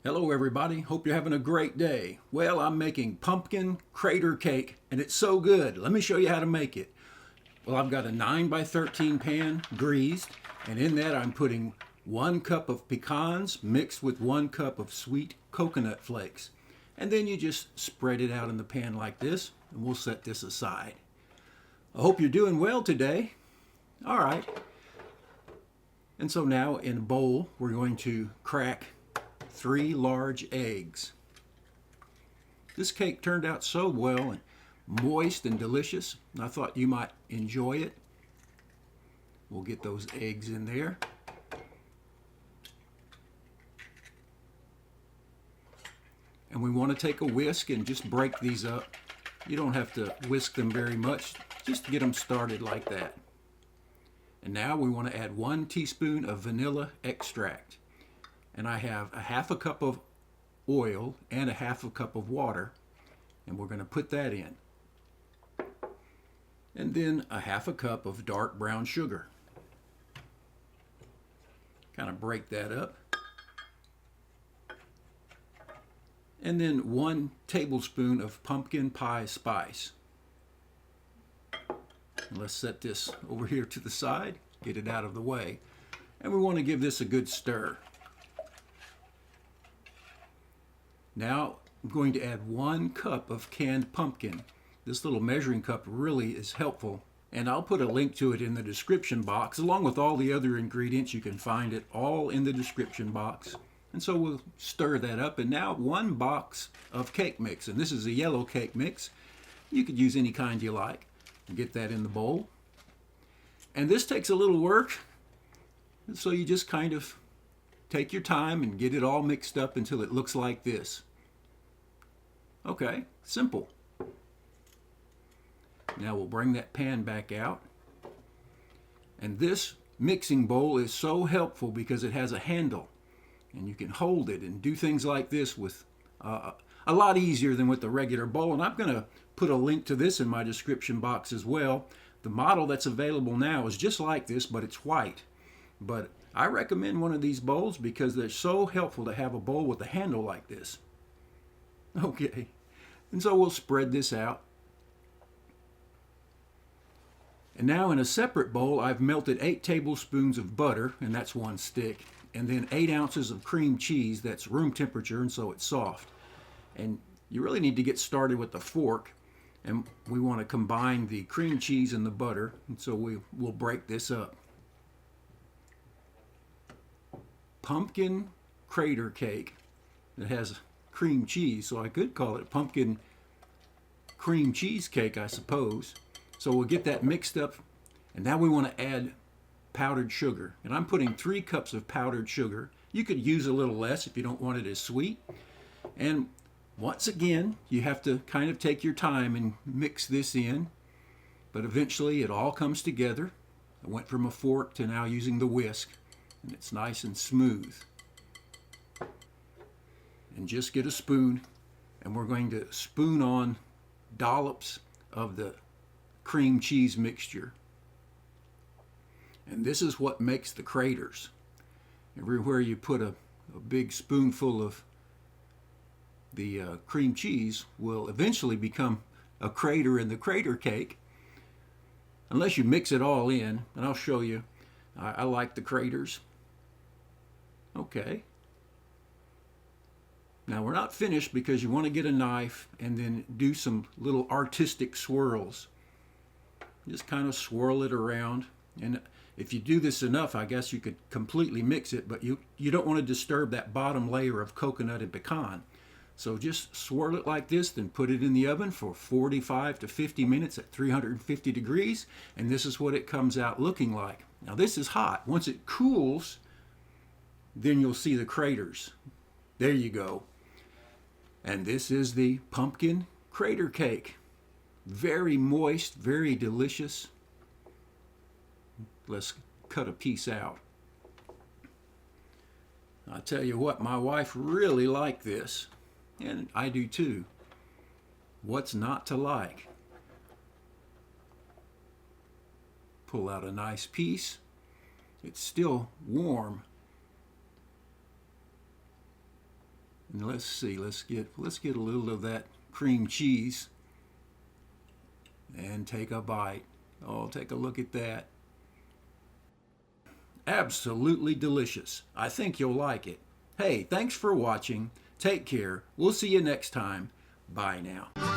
Hello everybody, hope you're having a great day. Well, I'm making pumpkin crater cake and it's so good. Let me show you how to make it. Well, I've got a 9 by 13 pan greased, and in that I'm putting 1 cup of pecans mixed with 1 cup of sweet coconut flakes. And then you just spread it out in the pan like this, and we'll set this aside. I hope you're doing well today. All right. And so now in a bowl, we're going to crack 3 large eggs. This cake turned out so well and moist and delicious. I thought you might enjoy it. We'll get those eggs in there. And we want to take a whisk and just break these up. You don't have to whisk them very much, just to get them started like that. And now we want to add 1 teaspoon of vanilla extract. And I have a 1/2 cup of oil and a 1/2 cup of water, and we're going to put that in. And then a 1/2 cup of dark brown sugar. Kind of break that up. And then 1 tablespoon of pumpkin pie spice. And let's set this over here to the side, get it out of the way. And we want to give this a good stir. Now I'm going to add 1 cup of canned pumpkin. This little measuring cup really is helpful, and I'll put a link to it in the description box along with all the other ingredients. You can find it all in the description box. And so we'll stir that up, and now 1 box of cake mix, and this is a yellow cake mix. You could use any kind you like. Get that in the bowl. And this takes a little work, so you just kind of take your time and get it all mixed up until it looks like this. Okay, simple. Now we'll bring that pan back out. And this mixing bowl is so helpful because it has a handle, and you can hold it and do things like this with a lot easier than with the regular bowl. And I'm going to put a link to this in my description box as well. The model that's available now is just like this, but it's white. But I recommend one of these bowls because they're so helpful to have a bowl with a handle like this. Okay, and so we'll spread this out. And now in a separate bowl, I've melted 8 tablespoons of butter, and that's 1 stick, and then 8 ounces of cream cheese that's room temperature, and so it's soft. And you really need to get started with the fork, and we want to combine the cream cheese and the butter, and so we'll break this up. Pumpkin crater cake that has cream cheese, so I could call it pumpkin cream cheese cake, I suppose. So we'll get that mixed up, and now we want to add powdered sugar, and I'm putting 3 cups of powdered sugar. You could use a little less if you don't want it as sweet. And once again, you have to kind of take your time and mix this in, but eventually it all comes together. I went from a fork to now using the whisk, and it's nice and smooth. And just get a spoon, and we're going to spoon on dollops of the cream cheese mixture. And this is what makes the craters. Everywhere you put a big spoonful of the cream cheese will eventually become a crater in the crater cake, unless you mix it all in, and I'll show you. I like the craters. Okay. Now we're not finished because you want to get a knife and then do some little artistic swirls. Just kind of swirl it around, and if you do this enough, I guess you could completely mix it, but you don't want to disturb that bottom layer of coconut and pecan. So just swirl it like this, then put it in the oven for 45 to 50 minutes at 350 degrees, and this is what it comes out looking like. Now this is hot. Once it cools, then you'll see the craters. There you go. And this is the pumpkin crater cake. Very moist, very delicious. Let's cut a piece out. I tell you what, my wife really liked this, and I do too. What's not to like? Pull out a nice piece. It's still warm. And let's see, let's get a little of that cream cheese and take a bite. Oh, take a look at that. Absolutely delicious. I think you'll like it. Hey, thanks for watching. Take care. We'll see you next time. Bye now.